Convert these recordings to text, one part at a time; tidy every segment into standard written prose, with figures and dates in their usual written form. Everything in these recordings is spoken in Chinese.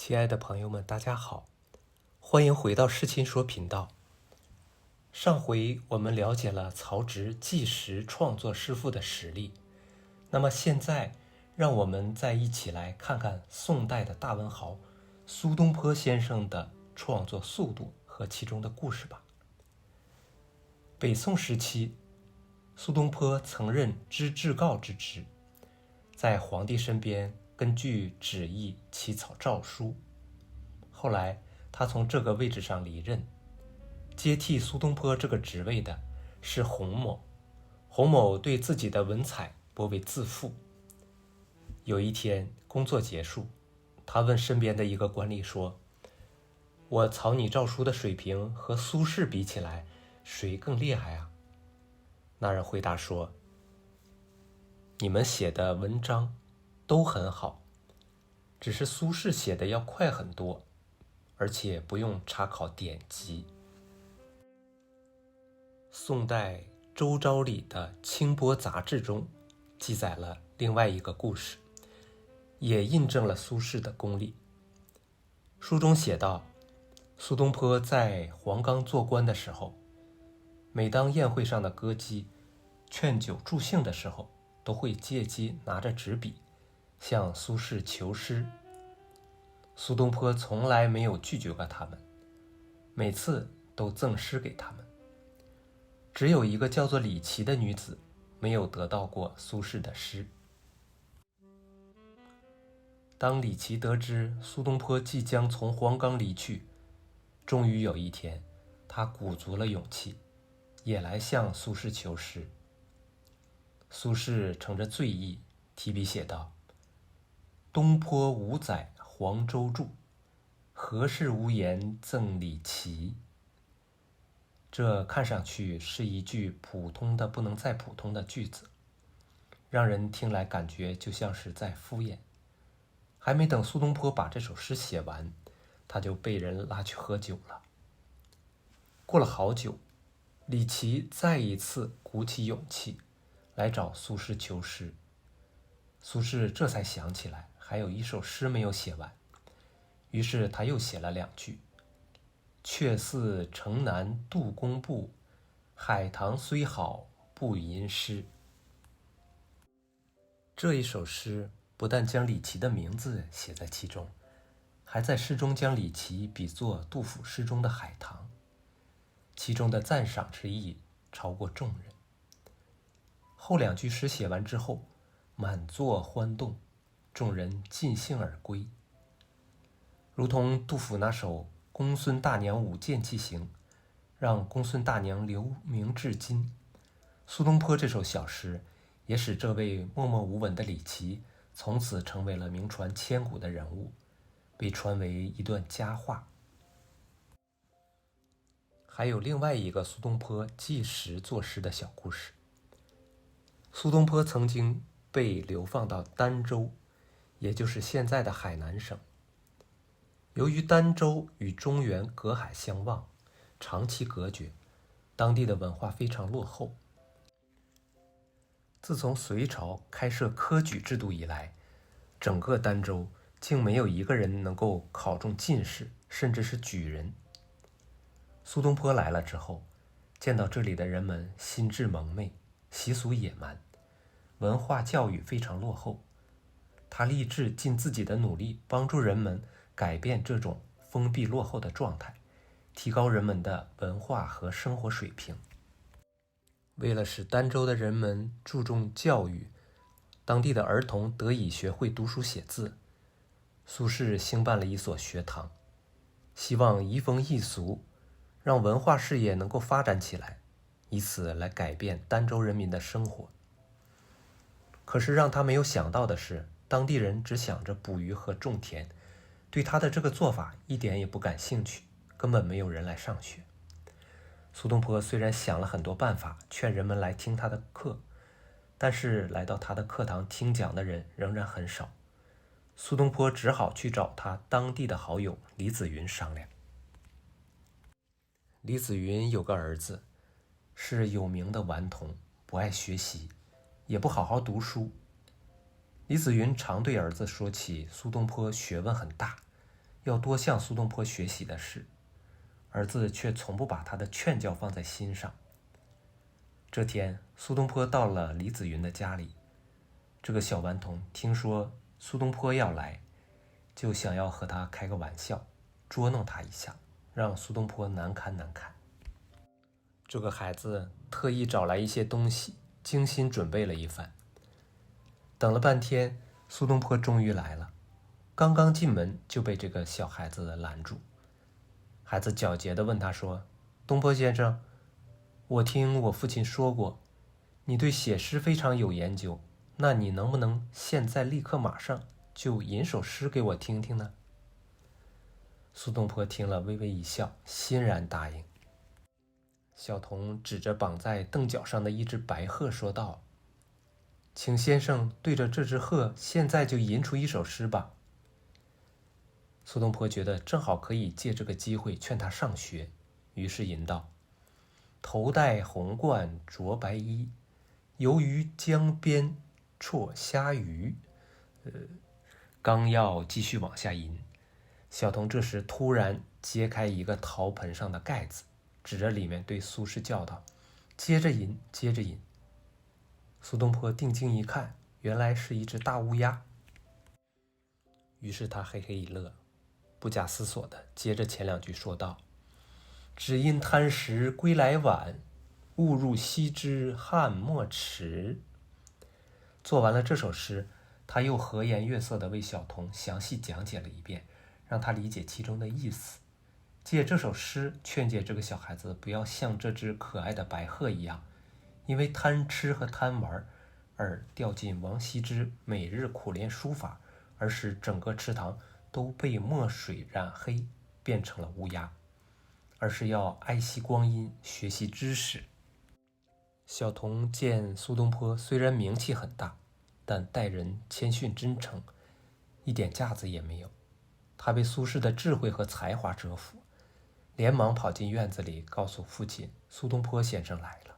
亲爱的朋友们，大家好，欢迎回到世亲说频道。上回我们了解了曹植纪实创作诗赋的实力，那么现在让我们再一起来看看宋代的大文豪苏东坡先生的创作速度和其中的故事吧。北宋时期，苏东坡曾任知制诰之职，在皇帝身边根据旨意起草诏书。后来他从这个位置上离任，接替苏东坡这个职位的是洪某。洪某对自己的文采颇为自负。有一天工作结束，他问身边的一个官吏说：“我草拟诏书的水平和苏轼比起来，谁更厉害啊？”那人回答说：“你们写的文章都很好，只是苏轼写的要快很多，而且不用查考典籍。”宋代周昭礼的《清波杂志》中记载了另外一个故事，也印证了苏轼的功力。书中写道，苏东坡在黄冈做官的时候，每当宴会上的歌姬劝酒助兴的时候，都会借机拿着纸笔向苏轼求诗。苏东坡从来没有拒绝过他们，每次都赠诗给他们。只有一个叫做李琦的女子没有得到过苏轼的诗。当李琦得知苏东坡即将从黄冈离去，终于有一天，他鼓足了勇气，也来向苏轼求诗。苏轼乘着醉意，提笔写道：“东坡五载黄州住，何事无言赠李琦。”这看上去是一句普通的不能再普通的句子，让人听来感觉就像是在敷衍。还没等苏东坡把这首诗写完，他就被人拉去喝酒了。过了好久，李琦再一次鼓起勇气来找苏轼求诗。苏轼这才想起来还有一首诗没有写完，于是他又写了两句：“却似城南杜工部，海棠虽好不吟诗。”这一首诗不但将李琦的名字写在其中，还在诗中将李琦比作杜甫诗中的海棠，其中的赞赏之意超过众人。后两句诗写完之后，满座欢动，众人尽兴而归。如同杜甫那首公孙大娘舞剑器行，让公孙大娘留名至今，苏东坡这首小诗也使这位默默无闻的李琦从此成为了名传千古的人物，被传为一段佳话。还有另外一个苏东坡纪实作诗的小故事。苏东坡曾经被流放到儋州，也就是现在的海南省。由于儋州与中原隔海相望，长期隔绝，当地的文化非常落后。自从隋朝开设科举制度以来，整个儋州竟没有一个人能够考中进士，甚至是举人。苏东坡来了之后，见到这里的人们心智蒙昧，习俗野蛮，文化教育非常落后。他立志尽自己的努力，帮助人们改变这种封闭落后的状态，提高人们的文化和生活水平。为了使儋州的人们注重教育，当地的儿童得以学会读书写字，苏轼兴办了一所学堂，希望移风易俗，让文化事业能够发展起来，以此来改变儋州人民的生活。可是让他没有想到的是，当地人只想着捕鱼和种田，对他的这个做法一点也不感兴趣，根本没有人来上学。苏东坡虽然想了很多办法劝人们来听他的课，但是来到他的课堂听讲的人仍然很少。苏东坡只好去找他当地的好友李子云商量。李子云有个儿子，是有名的顽童，不爱学习，也不好好读书。李子云常对儿子说起苏东坡学问很大，要多向苏东坡学习的事，儿子却从不把他的劝教放在心上。这天，苏东坡到了李子云的家里，这个小顽童听说苏东坡要来，就想要和他开个玩笑，捉弄他一下，让苏东坡难堪难堪。这个孩子特意找来一些东西，精心准备了一番。等了半天，苏东坡终于来了，刚刚进门就被这个小孩子拦住。孩子狡黠地问他说：“东坡先生，我听我父亲说过，你对写诗非常有研究，那你能不能现在立刻马上就吟首诗给我听听呢？”苏东坡听了微微一笑，欣然答应。小童指着绑在凳脚上的一只白鹤说道：“请先生对着这只鹤现在就吟出一首诗吧。”苏东坡觉得正好可以借这个机会劝他上学，于是吟道：“头戴红冠着白衣，游于江边绰虾鱼。”刚要继续往下吟，小童这时突然揭开一个陶盆上的盖子，指着里面对苏轼叫道：“接着吟，接着吟。”苏东坡定睛一看，原来是一只大乌鸦。于是他嘿嘿一乐，不假思索地接着前两句说道：“只因贪食归来晚，误入西之汉末迟。”做完了这首诗，他又和颜悦色地为小童详细讲解了一遍，让他理解其中的意思。借这首诗劝诫这个小孩子不要像这只可爱的白鹤一样，因为贪吃和贪玩而掉进王羲之每日苦练书法，而使整个池塘都被墨水染黑，变成了乌鸦，而是要爱惜光阴，学习知识。小童见苏东坡虽然名气很大，但待人谦逊真诚，一点架子也没有。他被苏轼的智慧和才华折服，连忙跑进院子里告诉父亲苏东坡先生来了。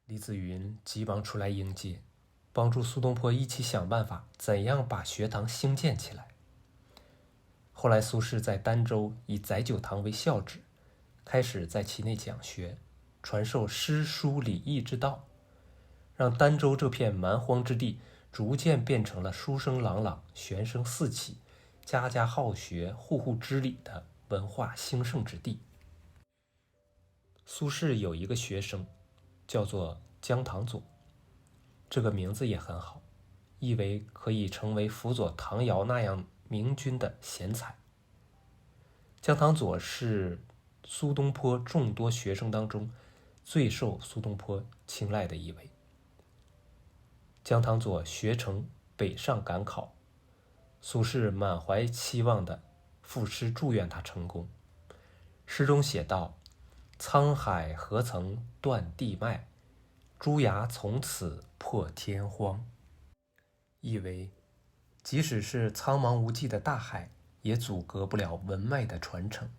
李子云急忙出来迎接，帮助苏东坡一起想办法怎样把学堂兴建起来。后来苏轼在儋州以载酒堂为校址，开始在其内讲学，传授诗书礼义之道，让儋州这片蛮荒之地逐渐变成了书声朗朗、玄声四起、家家好学、户户知礼的文化兴盛之地。苏轼有一个学生叫做姜唐佐，这个名字也很好，意为可以成为辅佐唐尧那样明君的贤才。姜唐佐是苏东坡众多学生当中最受苏东坡青睐的一位。姜唐佐学成北上赶考，苏轼满怀期望的赋诗祝愿他成功。诗中写道：“沧海何曾断地脉，朱崖从此破天荒。”意为即使是苍茫无际的大海，也阻隔不了文脉的传承。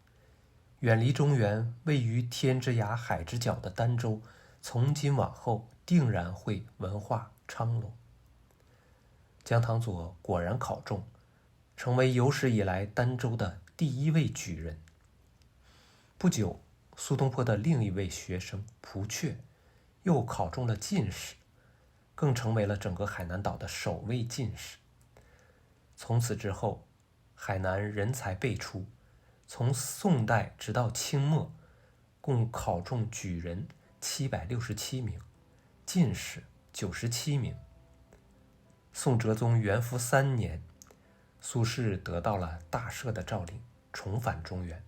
远离中原，位于天之涯海之角的儋州，从今往后定然会文化昌隆。姜唐佐果然考中，成为有史以来儋州的第一位举人。不久，苏东坡的另一位学生蒲阙又考中了进士，更成为了整个海南岛的首位进士。从此之后，海南人才辈出，从宋代直到清末，共考中举人767名，进士97名。宋哲宗元符3年，苏轼得到了大赦的诏令，重返中原。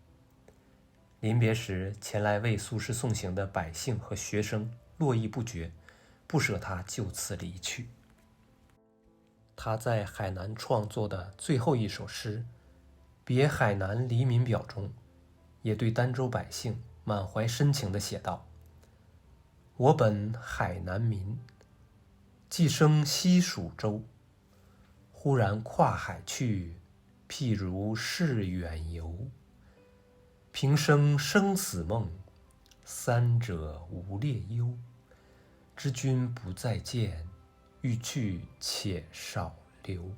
临别时，前来为苏轼送行的百姓和学生络绎不绝，不舍他就此离去。他在海南创作的最后一首诗《别海南黎民表》中，也对儋州百姓满怀深情地写道：“我本海南民，既生西蜀州，忽然跨海去，譬如是远游。平生生死梦，三者无列忧。知君不再见，欲去且少留。”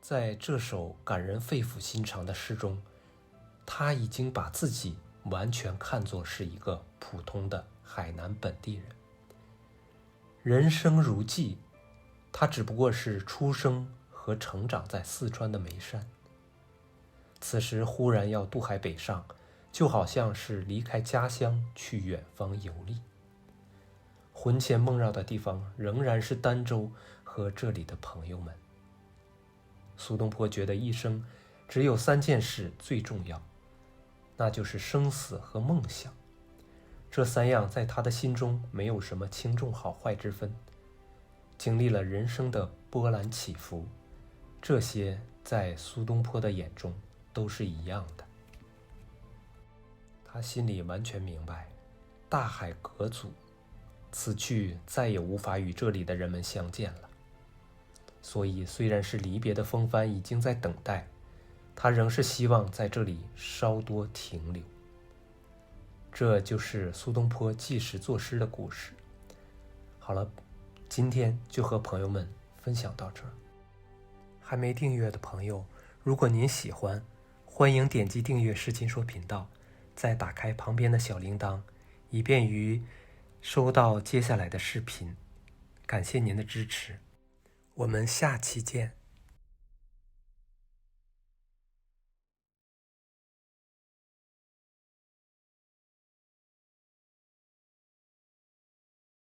在这首感人肺腑心肠的诗中，他已经把自己完全看作是一个普通的海南本地人。人生如寄，他只不过是出生和成长在四川的眉山，此时忽然要渡海北上，就好像是离开家乡去远方游历。魂牵梦绕的地方仍然是儋州和这里的朋友们。苏东坡觉得一生只有3件事最重要，那就是生死和梦想。这3样在他的心中没有什么轻重好坏之分。经历了人生的波澜起伏，这些在苏东坡的眼中都是一样的。他心里完全明白，大海隔阻，此去再也无法与这里的人们相见了。所以虽然是离别的风帆已经在等待，他仍是希望在这里稍多停留。这就是苏东坡记时作诗的故事。好了，今天就和朋友们分享到这儿。还没订阅的朋友，如果您喜欢，欢迎点击订阅诗琴说频道，再打开旁边的小铃铛，以便于收到接下来的视频。感谢您的支持，我们下期见。